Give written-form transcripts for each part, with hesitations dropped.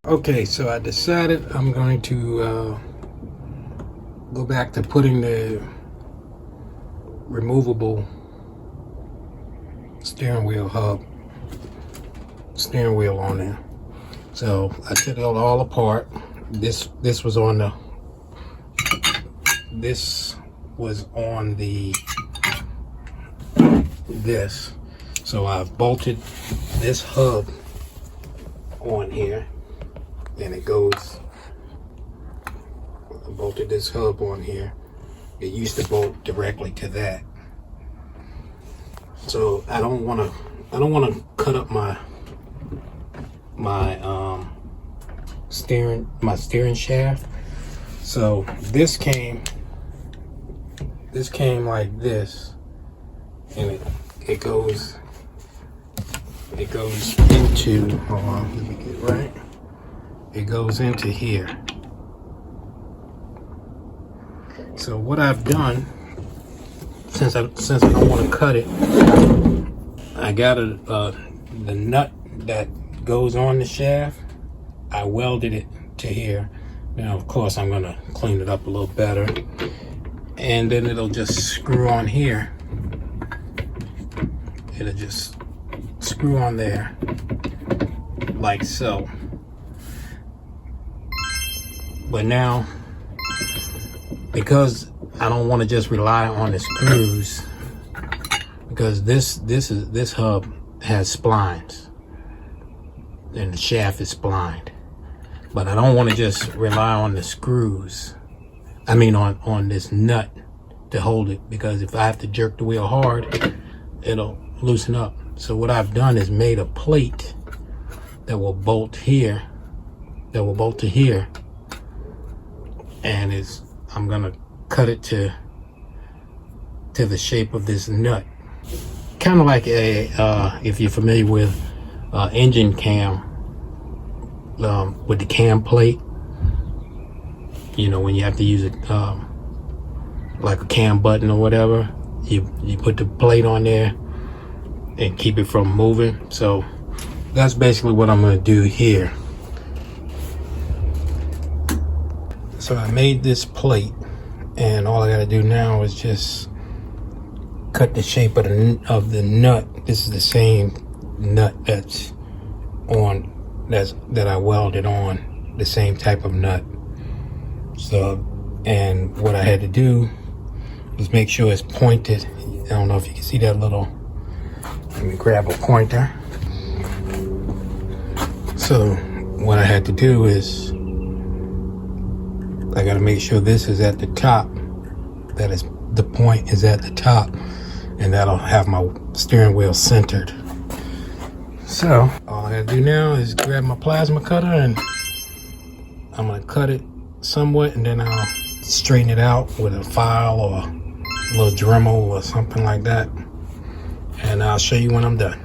Okay, so I decided I'm going to go back to putting the removable steering wheel on there. So I took it all apart. This was on this. So I've bolted this hub on here, and I bolted this hub on here. It used to bolt directly to that. So I don't want to cut up my steering shaft. So this came like this, and it goes into, hold on, let me get it right. It goes into here. So what I've done, since I don't want to cut it, I got the nut that goes on the shaft. I welded it to here. Now, of course, I'm gonna clean it up a little better, and then it'll just screw on here. It'll just screw on there like so. But now, because I don't want to just rely on the screws, because this hub has splines and the shaft is splined, but I don't want to just rely on the screws. I mean on this nut to hold it, because if I have to jerk the wheel hard, it'll loosen up. So what I've done is made a plate that will bolt here, to here, and I'm gonna cut it to the shape of this nut, kind of like if you're familiar with engine cam, with the cam plate, you know, when you have to use it like a cam button or whatever, you put the plate on there and keep it from moving. So that's basically what I'm going to do here. So I made this plate, and all I got to do now is just cut the shape of the nut. This is the same nut that I welded on, the same type of nut. So, and what I had to do is make sure it's pointed. I don't know if you can see that little, let me grab a pointer. So what I had to do is I got to make sure this is at the top, the point is at the top, and that'll have my steering wheel centered. So all I gotta do now is grab my plasma cutter, and I'm gonna cut it somewhat, and then I'll straighten it out with a file or a little Dremel or something like that, and I'll show you when I'm done.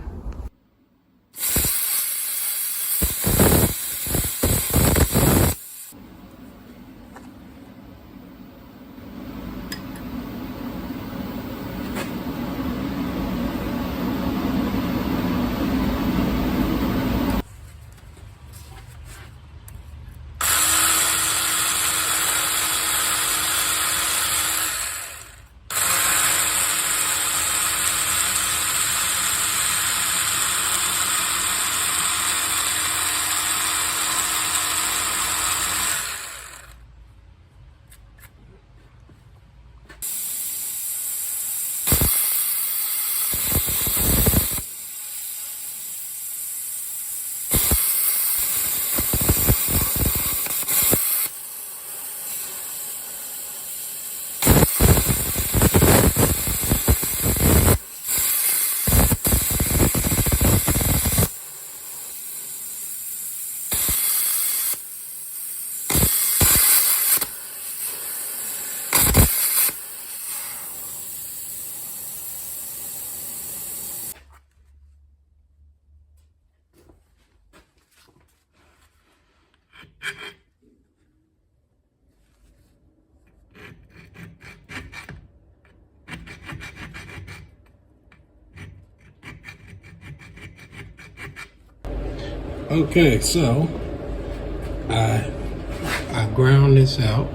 Okay, so I ground this out,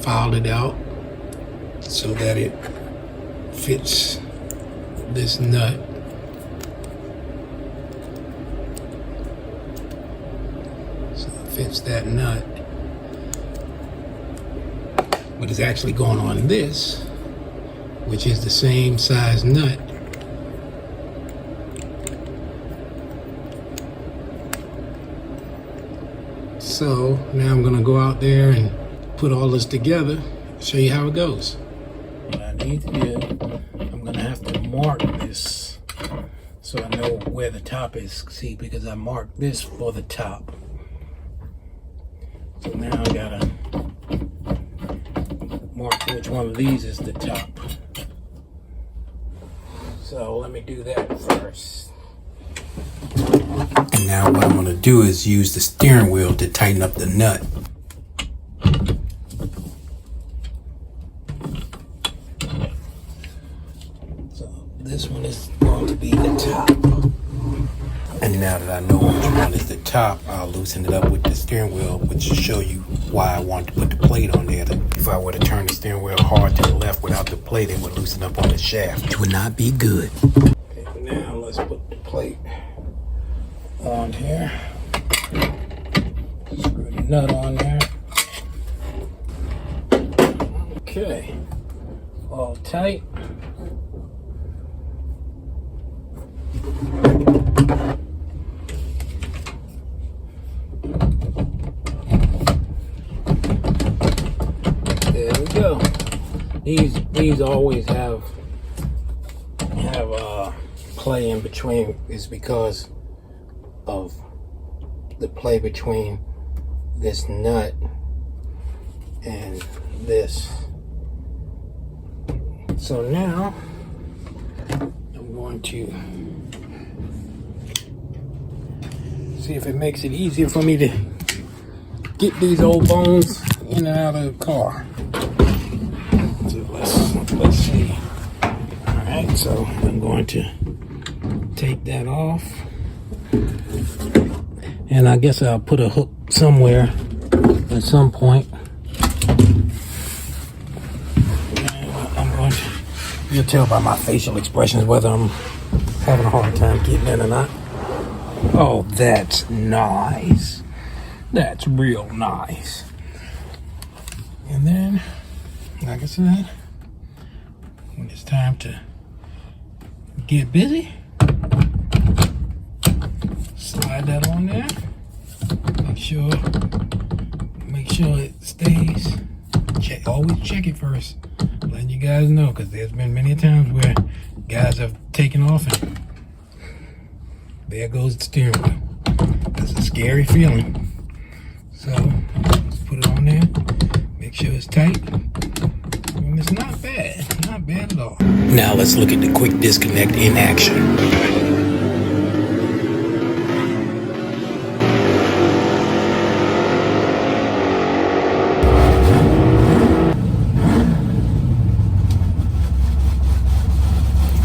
filed it out so that it fits this nut. So it fits that nut. But it's actually going on this, which is the same size nut. So now I'm gonna go out there and put all this together, show you how it goes. What I need to do, I'm gonna have to mark this so I know where the top is. See, because I marked this for the top. So now I gotta mark which one of these is the top. So let me do that first. And now what I'm going to do is use the steering wheel to tighten up the nut. So this one is going to be the top. And now that I know which one is the top, I'll loosen it up with the steering wheel, which will show you why I wanted to put the plate on there. If I were to turn the steering wheel hard to the left without the plate, it would loosen up on the shaft, which would not be good. Okay, now let's put the plate on here. Screw the nut on there. Okay, all tight. There we go. These always have play in between. Is because of the play between this nut and this. So now I'm going to see if it makes it easier for me to get these old bones in and out of the car. So let's see. All right, so I'm going to take that off. And I guess I'll put a hook somewhere at some point. I'm going to, you'll tell by my facial expressions whether I'm having a hard time getting in or not. Oh, that's nice. That's real nice. And then, like I said, when it's time to get busy, slide that on there. Make sure it stays. Always check it first. Letting you guys know, because there's been many times where guys have taken off and there goes the steering wheel. That's a scary feeling. So let's put it on there. Make sure it's tight. And it's not bad. Not bad at all. Now let's look at the quick disconnect in action.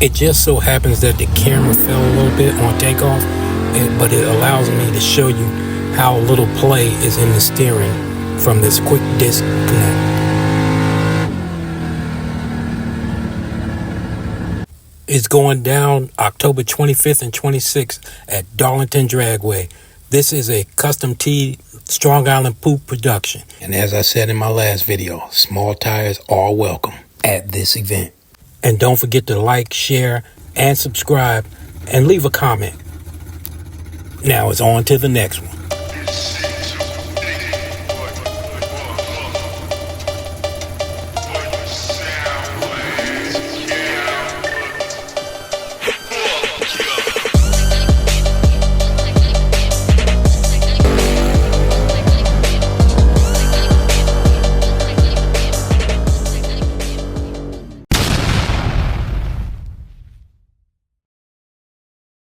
It just so happens that the camera fell a little bit on takeoff, but it allows me to show you how little play is in the steering from this quick disconnect. It's going down October 25th and 26th at Darlington Dragway. This is a custom T Strong Island Poop production. And as I said in my last video, small tires are welcome at this event. And don't forget to like, share, and subscribe, and leave a comment. Now it's on to the next one.